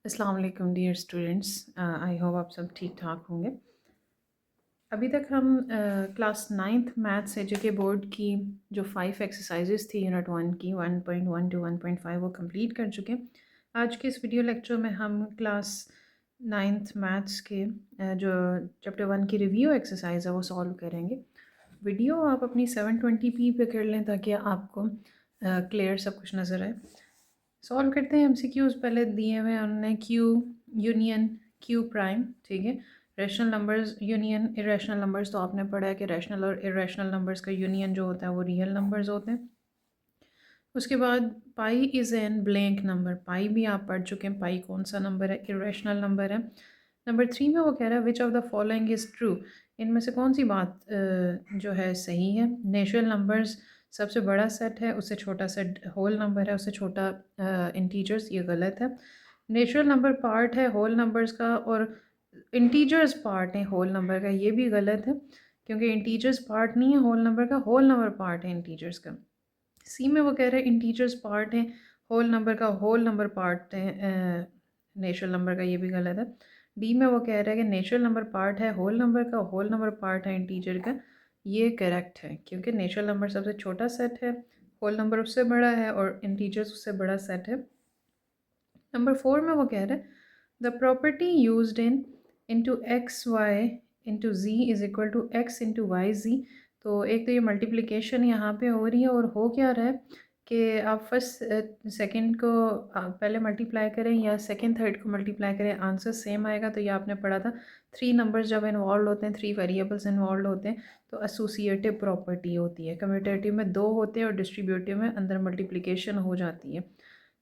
अस्सलाम वालेकुम dear students. I hope आप सब ठीक ठाक होंगे। अभी तक हम क्लास नाइन्थ मैथ से जो कि बोर्ड की जो 5 एक्सरसाइजेस थी यूनिट 1 की 1.1 टू 1.5 वो कंप्लीट कर चुके हैं। आज के इस वीडियो लेक्चर में हम क्लास नाइन्थ मैथ्स के जो चैप्टर 1 की रिव्यू एक्सरसाइज है वो सॉल्व करेंगे। वीडियो आप अपनी 720p पे कर लें ताकि आपको क्लियर सब कुछ नज़र आए। सॉल्व करते हैं एमसीक्यूज। पहले दिए हुए हैं उन्होंने क्यू यूनियन क्यू प्राइम, ठीक है। Rational numbers union irrational numbers, तो आपने पढ़ा है कि रैशनल और इरेशनल नंबर्स का यूनियन जो होता है वो रियल नंबर्स होते हैं। उसके बाद पाई इज़ एन ब्लैंक नंबर, पाई भी आप पढ़ चुके हैं, पाई कौन सा नंबर है, इरेशनल नंबर है। नंबर 3 में वो कह रहा है विच of the following is true, इनमें से कौन सी बात जो है सही है। नेचुरल नंबर्स सबसे बड़ा सेट है, उससे छोटा सेट होल नंबर है, उससे छोटा इंटीजर्स, ये गलत है। नेचुरल नंबर पार्ट है होल नंबर्स का और इंटीजर्स पार्ट है होल नंबर का, ये भी गलत है क्योंकि इंटीजर्स पार्ट नहीं है होल नंबर का, होल नंबर पार्ट है इंटीजर्स का। सी में वो कह रहे हैं इंटीजर्स पार्ट हैं होल नंबर का, होल नंबर पार्ट है नेचुरल नंबर का, ये भी गलत है। डी में वो कह रहा है कि नेचुरल नंबर पार्ट है होल नंबर का, होल नंबर पार्ट है इंटीजर का, ये करेक्ट है क्योंकि नेचुरल नंबर सबसे छोटा सेट है, होल नंबर उससे बड़ा है और इंटीजर्स उससे बड़ा सेट है। नंबर 4 में वो कह रहे हैं the property used in into X Y into G is equal to X into Y G. तो एक तो ये मल्टीप्लिकेशन यहाँ पे हो रही है और हो क्या रहा है कि आप फर्स्ट सेकंड को पहले मल्टीप्लाई करें या सेकंड थर्ड को मल्टीप्लाई करें, आंसर सेम आएगा। तो ये आपने पढ़ा था 3 नंबर्स जब इन्वॉल्व होते हैं, 3 वेरिएबल्स इन्वॉल्व होते हैं तो एसोसिएटिव प्रॉपर्टी होती है। कम्यूटेटिव में 2 होते हैं और डिस्ट्रीब्यूटिव में अंदर मल्टीप्लिकेशन हो जाती है,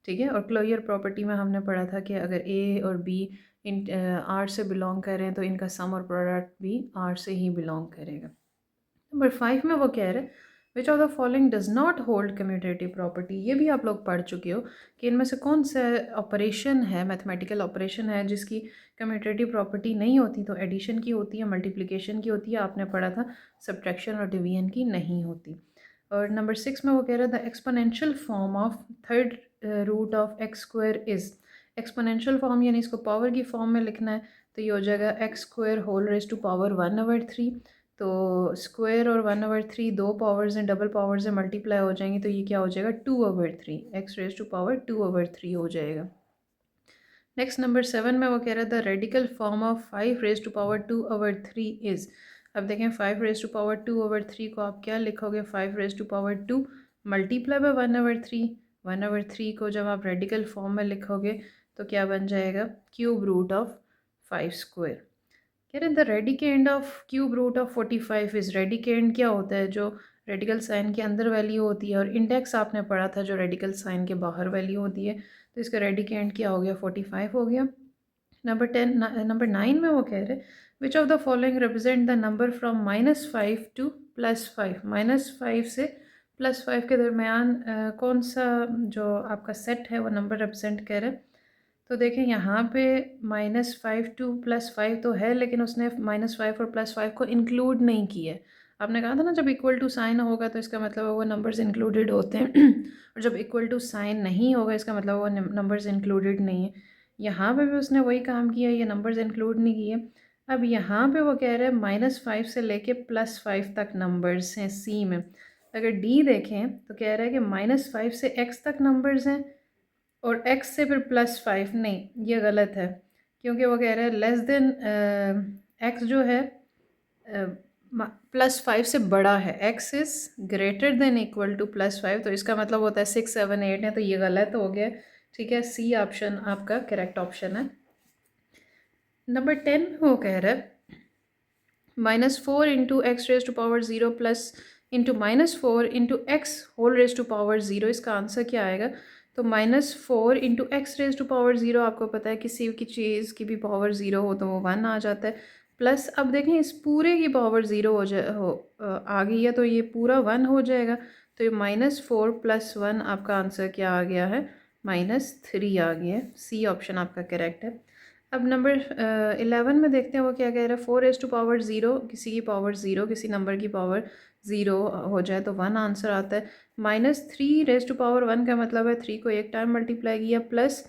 ठीक है। और क्लोजर प्रॉपर्टी में हमने पढ़ा था कि अगर ए और बी इन आर से बिलोंग करें तो इनका सम और प्रोडक्ट भी आर से ही बिलोंग करेगा। नंबर 5 में वो कह रहे हैं विच of the following does not hold commutative property, ये भी आप लोग पढ़ चुके हो कि इनमें से कौन सा ऑपरेशन है, मैथमेटिकल ऑपरेशन है जिसकी कम्यूटेटिव प्रॉपर्टी नहीं होती। तो एडिशन की होती है, मल्टीप्लिकेशन की होती है, आपने पढ़ा था सब्ट्रैक्शन और डिवीजन की नहीं होती। और नंबर 6 में वो कह रहा था exponential form of third root of x square is, exponential form यानी इसको पावर की फॉर्म में लिखना है तो ये हो जाएगा x square whole raise to power 1/3। तो स्क्वायर और 1/3 दो पावर्स हैं, डबल पावर्स हैं, मल्टीप्लाई हो जाएंगी तो ये क्या हो जाएगा 2/3, एक्स रेज टू पावर 2/3 हो जाएगा। नेक्स्ट नंबर 7 में वो कह रहा था radical form of 5 raise to power 2/3 is. अब देखें 5 रेज टू पावर 2/3 को आप क्या लिखोगे, 5 raise to power 2 multiply by 1/3, 1/3 को जब आप रेडिकल फॉर्म में लिखोगे तो क्या बन जाएगा क्यूब रूट ऑफ 5 स्क्वायर। कह रहे the radicand of cube root of 45 is, radicand क्या होता है जो रेडिकल साइन के अंदर वैल्यू होती है और इंडेक्स आपने पढ़ा था जो रेडिकल साइन के बाहर वैल्यू होती है, तो इसका रेडिकेंड क्या हो गया 45 हो गया। नंबर 9 में वो कह रहे which of the following represent the number from -5 to +5, -5 से +5 के दरमियान कौन सा जो आपका सेट है वो नंबर रिप्रेजेंट कर रहा है। तो देखें यहाँ पे -5 टू +5 तो है लेकिन उसने -5 और +5 को इंक्लूड नहीं किया है। आपने कहा था ना जब इक्वल टू साइन होगा तो इसका मतलब वो नंबर्स इंक्लूडेड होते हैं और जब इक्वल टू साइन नहीं होगा इसका मतलब वो नंबर्स इंक्लूडेड नहीं है। यहाँ पे भी उसने वही काम किया, ये नंबर्स इंक्लूड नहीं किए। अब यहाँ पे वो कह रहे हैं -5 से लेके +5 तक नंबर्स हैं सी में। अगर डी देखें तो कह रहा है कि -5 से x तक नंबर्स हैं और x से फिर +5 नहीं, ये गलत है क्योंकि वो कह रहे हैं लेस देन x जो है +5 से बड़ा है, x is greater than equal to +5, तो इसका मतलब होता है 6 7 8 है, तो ये गलत हो गया, ठीक है। सी ऑप्शन आपका करेक्ट ऑप्शन है। नंबर 10 वो कह रहा है -4 into x raise to power 0 plus into -4 into x whole raise to power 0, इसका आंसर क्या आएगा। तो -4 into x raise to power 0, आपको पता है किसी की चीज़ की भी पावर 0 हो तो वो 1 आ जाता है। प्लस अब देखें इस पूरे की पावर 0 आ गई है तो ये पूरा 1 हो जाएगा। तो ये -4 + 1 आपका आंसर क्या आ गया है -3 आ गया है। सी ऑप्शन आपका करेक्ट है। अब नंबर 11 में देखते हैं वो क्या कह रहा है 4 रेज टू पावर 0, किसी की पावर 0, किसी नंबर की पावर 0 हो जाए तो 1 आंसर आता है। -3 रेज टू पावर 1 का मतलब है 3 को एक टाइम मल्टीप्लाई किया प्लस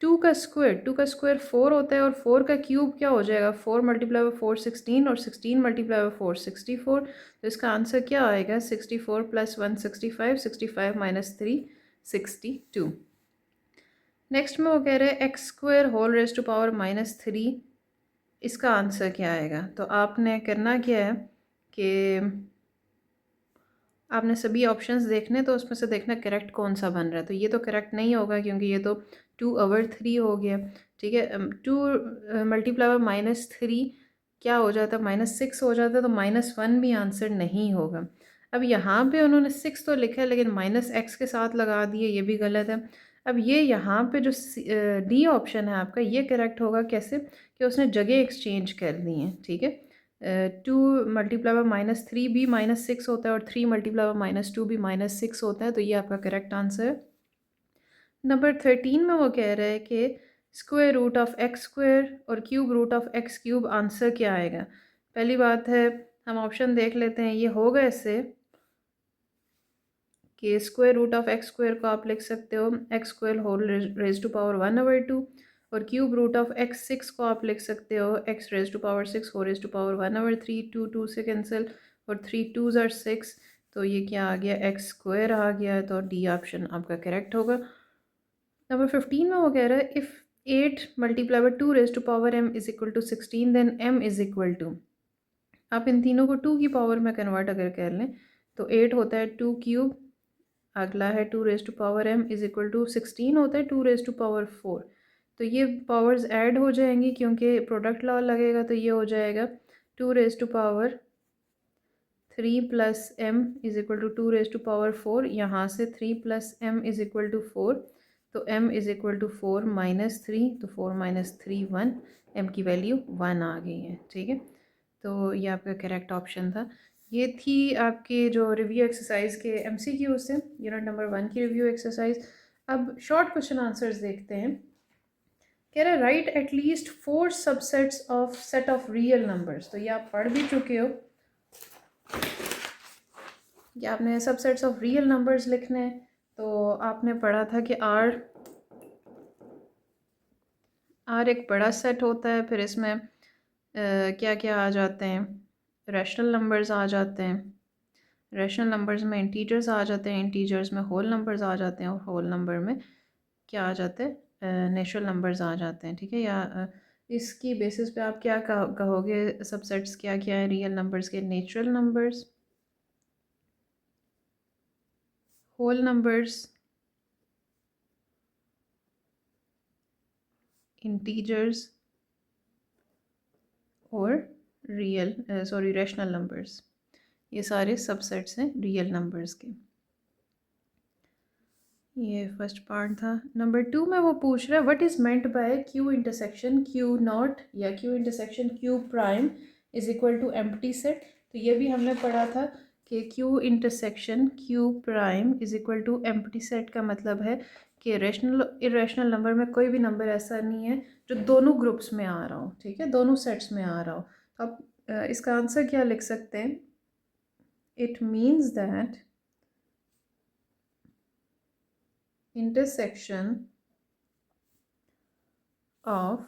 टू का स्क्वायर 4 होता है और 4 का क्यूब क्या हो जाएगा, 4 मल्टीप्लाई बाई 4 16 और 16 मल्टीप्लाई बाई 4 64। तो इसका आंसर क्या आएगा, 64 प्लस 1 65, 65 माइनस 3 62। नेक्स्ट में वो कह रहे हैं x square whole raise to power minus 3, इसका आंसर क्या आएगा। तो आपने करना क्या है कि आपने सभी ऑप्शंस देखने, तो उसमें से देखना करेक्ट कौन सा बन रहा है। तो ये तो करेक्ट नहीं होगा क्योंकि ये तो 2/3 हो गया, ठीक है। 2 मल्टीप्लाई बाय माइनस 3 क्या हो जाता है, -6 हो जाता है, तो -1 भी आंसर नहीं होगा। अब यहाँ पे उन्होंने 6 तो लिखा है लेकिन -x के साथ लगा दिए, ये भी गलत है। अब ये यहाँ पे जो डी ऑप्शन है आपका, ये करेक्ट होगा कैसे, कि उसने जगह एक्सचेंज कर दी है, ठीक है। 2 मल्टीप्लाई बाय -3 भी -6 होता है और 3 मल्टीप्लाई बाय -2 भी -6 होता है, तो ये आपका करेक्ट आंसर है। नंबर 13 में वो कह रहा है कि square root of x square और cube root of X cube, answer क्या आएगा। पहली बात है हम ऑप्शन देख लेते हैं, ये होगा ऐसे कि square root of x square को आप लिख सकते हो x square whole raise to power 1/2, और क्यूब रूट ऑफ एक्स 6 को आप लिख सकते हो x raise to power 6 whole raise to power 1/3, 2 2 से कैंसिल और 3 2s are 6, तो ये क्या आ गया, एक्स स्क्वायर आ गया, तो डी ऑप्शन आपका करेक्ट होगा। नंबर 15 में वो कह रहा है if 8 multiply by 2 raise to power m is equal to 16 then m is equal to, आप इन तीनों को 2 की पावर में कन्वर्ट अगर कर लें तो 8 होता है 2 क्यूब, अगला है 2 raise to power m is equal to 16 होता है 2 रेज टू पावर 4। तो ये पावर्स ऐड हो जाएंगी क्योंकि प्रोडक्ट लॉ लगेगा, तो ये हो जाएगा 2 raise to power 3 plus m is equal to 2 raise to power 4, यहाँ से 3 plus m is equal to 4, तो m is equal to 4 minus 3, तो 4 माइनस 3 1, m की वैल्यू 1 आ गई है, ठीक है। तो ये आपका करेक्ट ऑप्शन था। ये थी आपके जो रिव्यू एक्सरसाइज के MCQ से, यूनिट नंबर 1 की रिव्यू एक्सरसाइज। अब शॉर्ट क्वेश्चन आंसर्स देखते हैं। कह रहा है right at least 4 subsets of set of real numbers, तो ये आप पढ़ भी चुके हो कि आपने सबसेट्स ऑफ रियल नंबर्स लिखने हैं। तो आपने पढ़ा था कि आर एक बड़ा सेट होता है, फिर इसमें क्या क्या आ जाते हैं, रैशनल नंबर्स आ जाते हैं, रैशनल नंबर्स में इंटीजर्स आ जाते हैं, इंटीजर्स में होल नंबर्स आ जाते हैं, और होल नंबर में क्या आ जाते हैं, नेचुरल नंबर्स आ जाते हैं, ठीक है। या इसकी बेसिस पे आप क्या कहोगे सबसेट्स क्या क्या है रियल नंबर्स के, natural numbers, whole numbers, integers और रैशनल नंबर्स, ये सारे सबसेट्स हैं रियल नंबर्स के। ये फर्स्ट पार्ट था। नंबर 2 में वो पूछ रहा है what is meant by Q intersection Q not या Q intersection Q prime is equal to empty set. तो ये भी हमने पढ़ा था कि Q intersection Q prime is equal to empty set का मतलब है कि रैशनल इरेशनल नंबर में कोई भी नंबर ऐसा नहीं है जो दोनों ग्रुप्स में आ रहा हो, ठीक है, दोनों सेट्स में आ रहा हो। तो आप इसका आंसर क्या लिख सकते हैं, it means that intersection of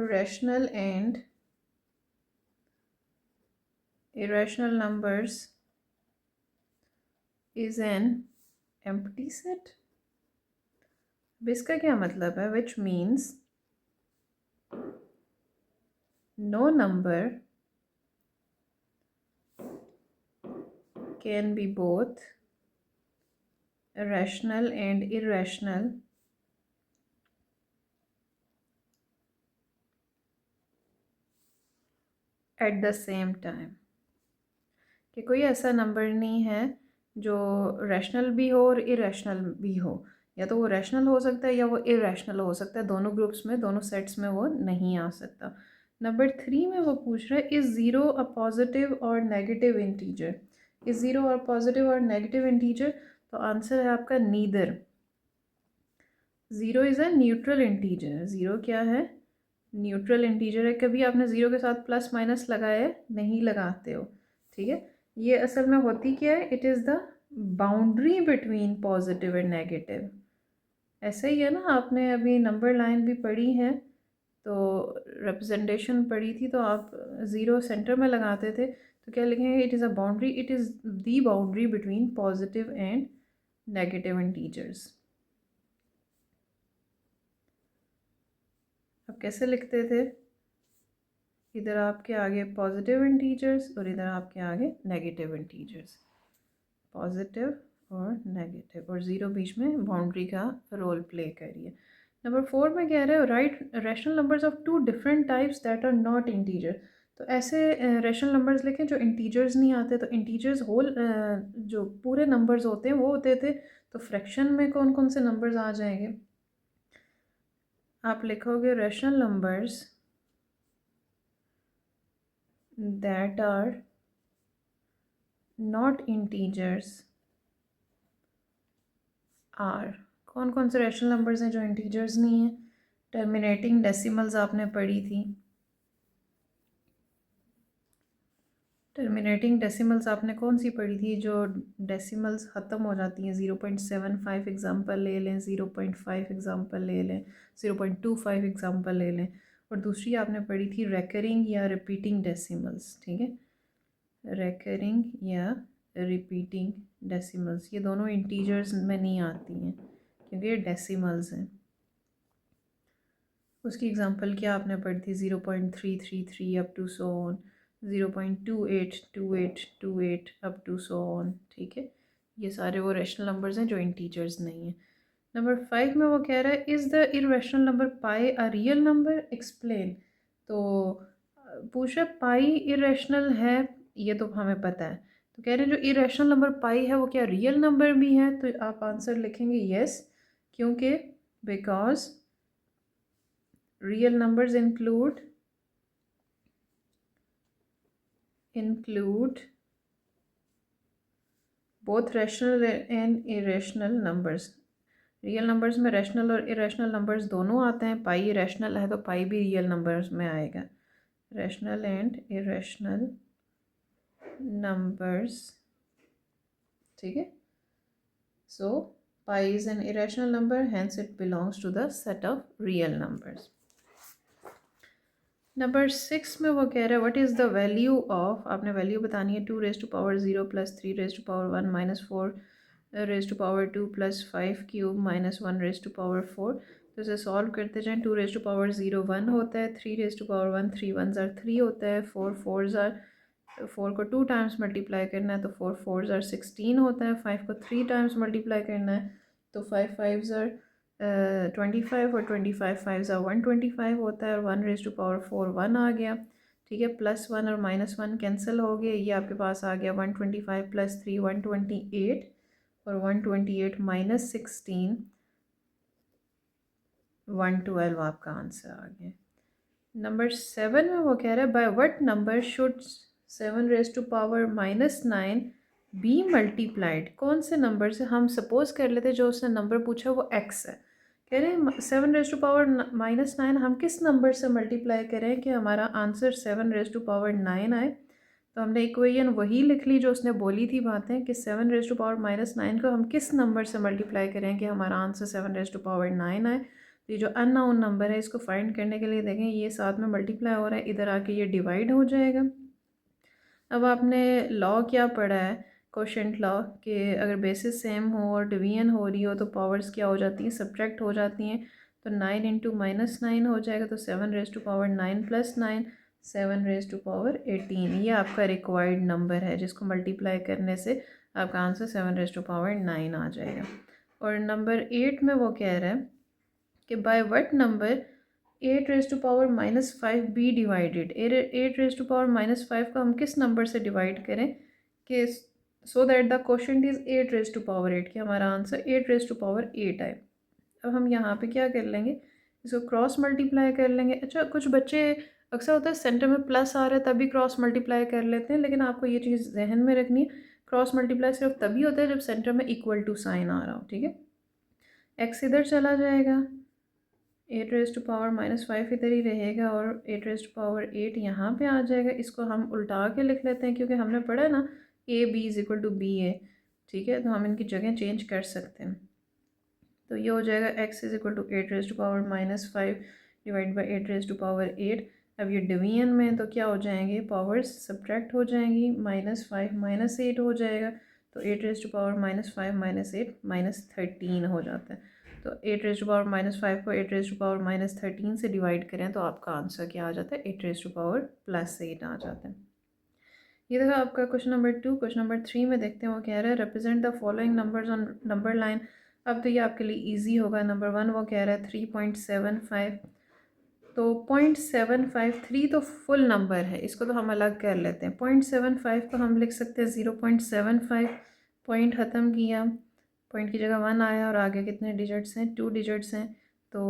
rational and irrational numbers is an empty set। अब इसका क्या मतलब है, which means no number can be both rational and irrational at the same time, कि कोई ऐसा नंबर नहीं है जो रैशनल भी हो और इरेशनल भी हो, या तो वो रैशनल हो सकता है या वो इरेशनल हो सकता है, दोनों ग्रुप्स में दोनों सेट्स में वो नहीं आ सकता। नंबर 3 में वो पूछ रहा है इज़ ज़ीरो अ पॉजिटिव और नेगेटिव इंटीजर, इज़ ज़ीरो और पॉजिटिव और नेगेटिव इंटीजर, तो आंसर है आपका neither. Zero is a neutral integer, zero क्या है, न्यूट्रल इंटीजर है। कभी आपने ज़ीरो के साथ प्लस माइनस लगाया है, नहीं लगाते हो, ठीक है। ये असल में होती क्या है, it is the boundary between positive and negative, ऐसा ही है ना। आपने अभी नंबर लाइन भी पढ़ी है, तो रिप्रेजेंटेशन पढ़ी थी, तो आप ज़ीरो सेंटर में लगाते थे, तो क्या लिखेंगे? It is a boundary, it is the boundary between positive and negative integers. अब कैसे लिखते थे? इधर आपके आगे पॉजिटिव इंटीजर्स और इधर आपके आगे नेगेटिव इंटीजर्स, पॉजिटिव और नेगेटिव, और ज़ीरो बीच में बाउंड्री का रोल प्ले करिए। नंबर 4 में कह रहे हो right rational numbers of two different types that are not integer. तो ऐसे रैशनल नंबर्स लिखें जो इंटीजर्स नहीं आते। तो इंटीजर्स होल जो पूरे नंबर्स होते हैं वो होते थे, तो फ्रैक्शन में कौन कौन से नंबर्स आ जाएंगे? आप लिखोगे rational numbers that are not integers are, कौन कौन से रैशनल नंबर्स हैं जो इंटीजर्स नहीं हैं? टर्मिनेटिंग डेसिमल्स आपने पढ़ी थी। टर्मिनेटिंग डेसिमल्स आपने कौन सी पढ़ी थी? जो डेसिमल्स ख़त्म हो जाती हैं, 0.75 एग्जांपल ले लें, 0.5 एग्जांपल ले लें, 0.25 एग्जांपल ले लें। और दूसरी आपने पढ़ी थी रेकरिंग या रिपीटिंग डेसिमल्स, ठीक है। रेकरिंग या रिपीटिंग डेसिमल्स, ये दोनों इंटीजर्स में नहीं आती हैं क्योंकि ये डेसिमल्स हैं। उसकी एग्जांपल क्या आपने पढ़ी थी? 0.333 up to so on, 0.282828 up to so on, ठीक है। ये सारे वो रैशनल नंबर्स हैं जो इंटीजर्स नहीं हैं। नंबर 5 में वो कह रहा है is the irrational number pi a real number, explain. तो पूछ रहा पाई इररेशनल है, ये तो हमें पता है। तो कह रहे हैं जो इररेशनल नंबर पाई है वो क्या रियल नंबर भी है? तो आप आंसर लिखेंगे यस, क्योंकि because real numbers include both rational and irrational numbers। Real numbers में रैशनल और इरेशनल नंबर्स दोनों आते हैं। पाई रैशनल है तो पाई भी रियल नंबर्स में आएगा। रैशनल एंड इरेशनल नंबर्स, ठीक है। So pi is an irrational number, hence it belongs to the set of real numbers. Number 6 में वो कह रहा है what is the value of, आपने वैल्यू बतानी है, 2 raised to power 0 + 3 raised to power 1 - 4 raised to power 2 + 5 cube - 1 raised to power 4। तो इसे सॉल्व करते जाएं। 2 raised to power 0 1 होता है, 3 raised to power 1 3 1s are 3 होता है, 4 4s are 4 को 2 टाइम्स मल्टीप्लाई करना है तो 4 4s are 16 होता है, 5 को 3 टाइम्स मल्टीप्लाई करना है तो 5 5s are 25 और 25 5 ज़ा 125 होता है, और 1 raised to power 4 1 आ गया, ठीक है। +1 और -1 कैंसिल हो गए, ये आपके पास आ गया 125 + 3 128, और 128 - 16 112 आपका आंसर आ गया। नंबर 7 में वो कह रहा है by what number should 7 raised to power -9 be multiplied. कौन से नंबर से? हम सपोज कर लेते जो उसने नंबर पूछा वो x है। कह रहे हैं 7 raised to power -9 हम किस नंबर से मल्टीप्लाई करें कि हमारा आंसर 7 raised to power 9 आए। तो हमने इक्वेशन वही लिख ली जो उसने बोली थी बातें कि 7 raised to power -9 को हम किस नंबर से मल्टीप्लाई करें कि हमारा आंसर 7 raised to power 9 आए। तो ये जो अननोन नंबर है इसको फाइंड करने के लिए देखें ये साथ में मल्टीप्लाई हो रहा है, इधर आके ये डिवाइड हो जाएगा। अब आपने लॉ क्या पढ़ा है, कोशेंट लॉ, कि अगर बेसिस सेम हो और डिवीजन हो रही हो तो पावर्स क्या हो जाती हैं? सब्ट्रैक्ट हो जाती हैं। तो 9 × -9 हो जाएगा, तो 7 raised to power 9 + 9 7 raised to power 18। ये आपका रिक्वायर्ड नंबर है जिसको मल्टीप्लाई करने से आपका आंसर 7 raised to power 9 आ जाएगा। और नंबर 8 में वो कह रहा है कि by what number 8 raised to power -5 be divided. 8 raised to power -5 को हम किस नंबर से डिवाइड करें कि so that the quotient is 8 raised to power 8, कि हमारा आंसर 8 raised to power 8 आए। अब हम यहाँ पे क्या कर लेंगे, इसको क्रॉस मल्टीप्लाई कर लेंगे। अच्छा, कुछ बच्चे अक्सर होता है सेंटर में प्लस आ रहा है तभी क्रॉस मल्टीप्लाई कर लेते हैं, लेकिन आपको ये चीज़ जहन में रखनी है, क्रॉस मल्टीप्लाई सिर्फ तभी होता है जब सेंटर में इक्वल टू साइन आ रहा हो, ठीक है। एक्स इधर चला जाएगा, 8 raised to power -5 इधर ही रहेगा, और 8 raised to power 8 यहाँ पे आ जाएगा। इसको हम उल्टा के लिख लेते हैं क्योंकि हमने पढ़ा है ना A B is equal to B A, ठीक है, तो हम इनकी जगह चेंज कर सकते हैं। तो ये हो जाएगा x is equal to 8 raised to power -5 divide by 8 raised to power 8। अब ये डिवीजन में तो क्या हो जाएंगे, पावर्स सब्ट्रैक्ट हो जाएंगी, -5 -8 हो जाएगा। तो 8 raised to power -5 -8 -13 हो जाता है। तो 8 raised to power -5 को 8 raised to power -13 से डिवाइड करें तो आपका आंसर क्या आ जाता है, 8 raised to power +8 आ जाता है। ये देखो आपका क्वेश्चन नंबर 2। क्वेश्चन नंबर 3 में देखते हैं, वो कह रहा है represent the following numbers on number line. अब तो ये आपके लिए इजी होगा। नंबर 1 वो कह रहा है 3.75। तो 0.753 तो फुल नंबर है, इसको तो हम अलग कर लेते हैं। 0.75 को हम लिख सकते हैं 0.75। पॉइंट ख़त्म किया, पॉइंट की जगह 1 आया और आगे कितने डिजिट्स हैं, 2 डिजिट्स हैं। तो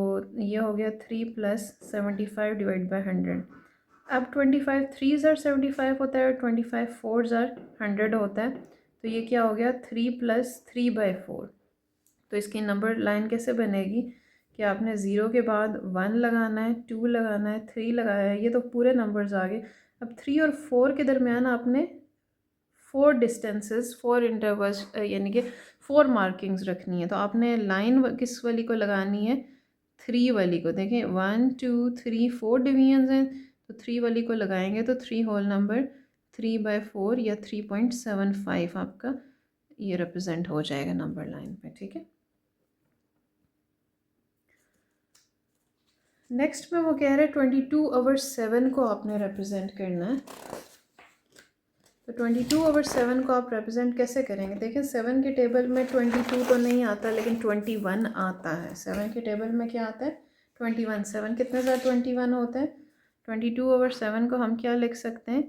ये हो गया 3 + 75 डिवाइड बाई 100। अब 25 3s are 75 होता है और 25 4s are 100 होता है। तो ये क्या हो गया, 3 + 3/4। तो इसकी नंबर लाइन कैसे बनेगी कि आपने 0 के बाद 1 लगाना है, 2 लगाना है, 3 लगाया है, ये तो पूरे नंबर्स आ गए। अब 3 और 4 के दरमियान आपने 4 डिस्टेंसेस, 4 इंटरवल्स यानी कि 4 मार्किंग्स रखनी है। तो आपने लाइन किस वाली को लगानी है, 3 वाली को। देखें 1 2 3 4 डिवीजन्स हैं, तो 3 वाली को लगाएंगे तो 3 होल नंबर 3/4 या 3.75 आपका ये रिप्रेजेंट हो जाएगा नंबर लाइन पे। ठीक है, नेक्स्ट में वो कह रहे हैं 22/7 को आपने रिप्रेजेंट करना है। तो 22/7 को आप रिप्रेजेंट कैसे करेंगे, देखें 7 के टेबल में 22 तो नहीं आता लेकिन 21 आता है। 7 के टेबल में क्या आता है, 21। 7 कितने ज़्यादा 21 होता है। 22/7 को हम क्या लिख सकते हैं,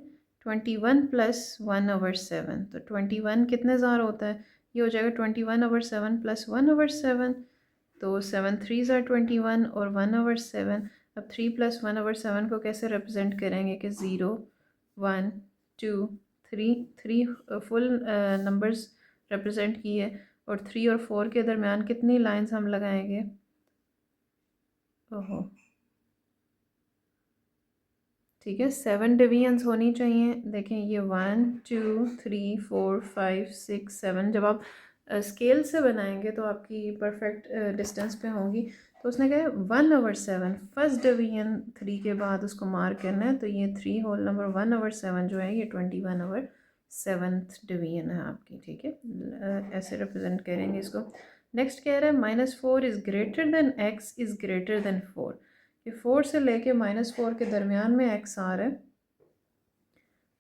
21 + 1/7। तो 21 कितने ज़्यादा होता है, ये हो जाएगा 21/7 + 1/7। तो 7 3s are 21 और 1/7। अब 3 + 1/7 को कैसे रिप्रेजेंट करेंगे कि 0 1 2 3 फुल नंबर्स रिप्रेजेंट किए और 3 और 4 के दरमियान कितनी लाइंस हम लगाएंगे। ओहो, ठीक है, 7 डिवीजन्स होनी चाहिए। देखें ये 1 2 3 4 5 6 7 जब आप स्केल से बनाएंगे तो आपकी परफेक्ट डिस्टेंस पे होंगी। तो उसने कहा 1/7 फर्स्ट डिवीजन 3 के बाद उसको मार्क करना है। तो ये 3 होल नंबर 1/7 जो है ये 21/7 डिवीजन है आपकी। ठीक है, ऐसे रिप्रेजेंट करेंगे इसको। नेक्स्ट कह रहा है -4 is greater then x is greater then 4। ये 4 से लेके -4 के दरमियान में x आ रहा है।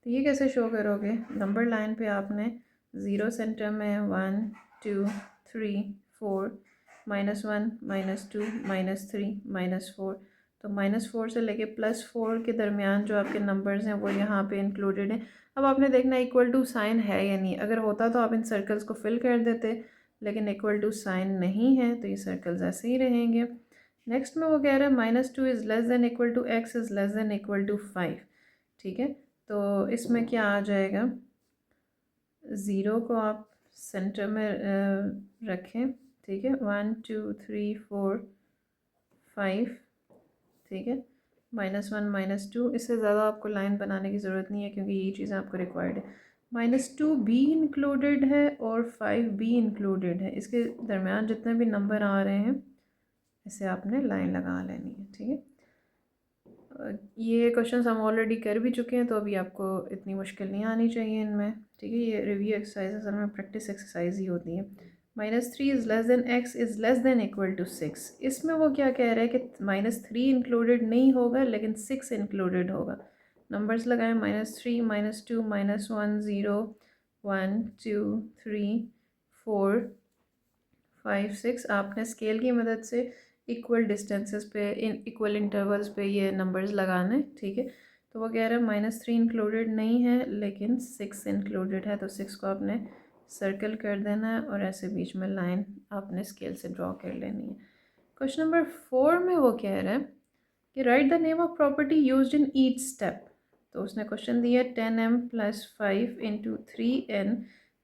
तो ये कैसे शो करोगे, नंबर लाइन पे आपने 0 सेंटर में 1 2 3 4 -1 -2 -3 -4। तो -4 से लेके +4 के दरमियान जो आपके नंबर्स हैं वो यहाँ पे इंक्लूडेड हैं। अब आपने देखना इक्वल टू साइन है या नहीं। अगर होता तो आप इन सर्कल्स को फिल कर देते, लेकिन इक्वल टू साइन नहीं है तो ये सर्कल्स ऐसे ही रहेंगे। नेक्स्ट में वो कह रहा है -2 is less than equal to x is less than equal to 5। ठीक है, तो इसमें क्या आ जाएगा, 0 को आप सेंटर में रखें। ठीक है, 1 2 3 4 5। ठीक है, -1 -2, इससे ज़्यादा आपको लाइन बनाने की ज़रूरत नहीं है क्योंकि यही चीज़ें आपको रिक्वायर्ड है। -2 भी इंक्लूडेड है और 5 भी इंक्लूडेड है। इसके दरमियान जितने भी नंबर आ रहे हैं इसे आपने लाइन लगा लेनी है। ठीक है, ये क्वेश्चंस हम ऑलरेडी कर भी चुके हैं तो अभी आपको इतनी मुश्किल नहीं आनी चाहिए इनमें। ठीक है, ये रिव्यू एक्सरसाइज असल में प्रैक्टिस एक्सरसाइज ही होती है। -3 is less than x is less than equal to 6। इसमें वो क्या कह रहा है कि -3 इंक्लूडेड नहीं होगा लेकिन 6 इंक्लूडेड होगा। नंबर्स लगाएं, -3 -2 -1 0 1 2 3 4 5 6। आपने स्केल की मदद से इक्वल डिस्टेंसेस पे इक्वल इंटरवल्स पे ये नंबर्स लगाने। ठीक है, तो वो कह रहे हैं -3 इंक्लूडेड नहीं है लेकिन 6 इंक्लूडेड है। तो 6 को आपने सर्कल कर देना है और ऐसे बीच में लाइन आपने स्केल से ड्रॉ कर लेनी है। क्वेश्चन नंबर 4 में वो कह रहे हैं कि right the name of property used in each step. तो उसने क्वेश्चन दिया 10m + 5 × 3n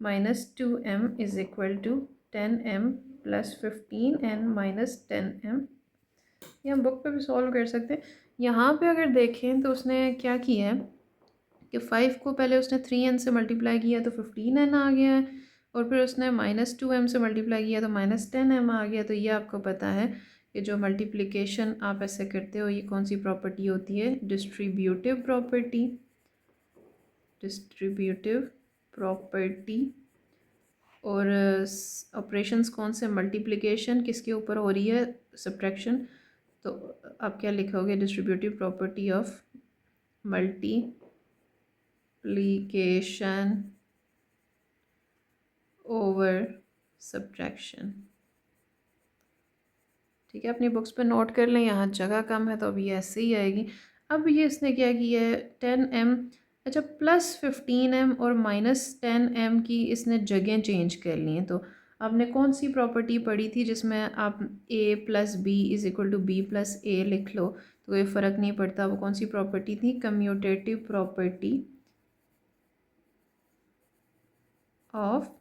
- 2m is equal to 10m + 15n - 10m। ये हम बुक पे भी सॉल्व कर सकते हैं। यहाँ पे अगर देखें तो उसने क्या किया है कि 5 को पहले उसने 3n से मल्टीप्लाई किया तो 15n आ गया है। और फिर उसने -2m से मल्टीप्लाई किया तो -10m आ गया। तो ये आपको पता है कि जो मल्टीप्लिकेशन आप ऐसे करते हो ये कौन सी प्रॉपर्टी होती है, डिस्ट्रीब्यूटिव प्रॉपर्टी। Distributive property. और ऑपरेशंस कौन से, मल्टीप्लिकेशन किसके ऊपर हो रही है, सब्ट्रैक्शन। तो आप क्या लिखोगे, distributive property of multiplication over subtraction. ठीक है, अपनी बुक्स पे नोट कर लें, यहाँ जगह कम है तो अभी ऐसे ही आएगी। अब ये इसने क्या किया है, 10m, अच्छा +15m और -10m की इसने जगह चेंज कर ली हैं। तो आपने कौन सी प्रॉपर्टी पढ़ी थी जिसमें आप a + b = b + a लिख लो तो कोई फ़र्क नहीं पड़ता, वो कौन सी प्रॉपर्टी थी, commutative property of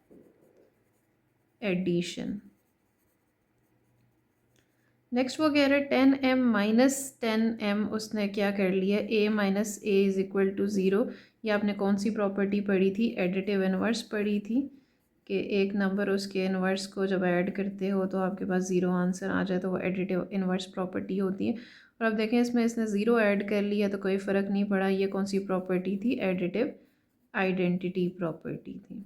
addition. Next वो कह रहे हैं 10m - 10m उसने क्या कर लिया, a - a = 0। ये आपने कौन सी प्रॉपर्टी पढ़ी थी, एडिटिव इन्वर्स पढ़ी थी कि एक नंबर उसके इन्वर्स को जब ऐड करते हो तो आपके पास 0 आंसर आ जाए तो वो एडिटिव इन्वर्स प्रॉपर्टी होती है। और अब देखें इसमें इसने 0 ऐड कर लिया तो कोई फ़र्क नहीं पड़ा, ये कौन सी प्रॉपर्टी थी, एडिटिव आइडेंटिटी प्रॉपर्टी थी।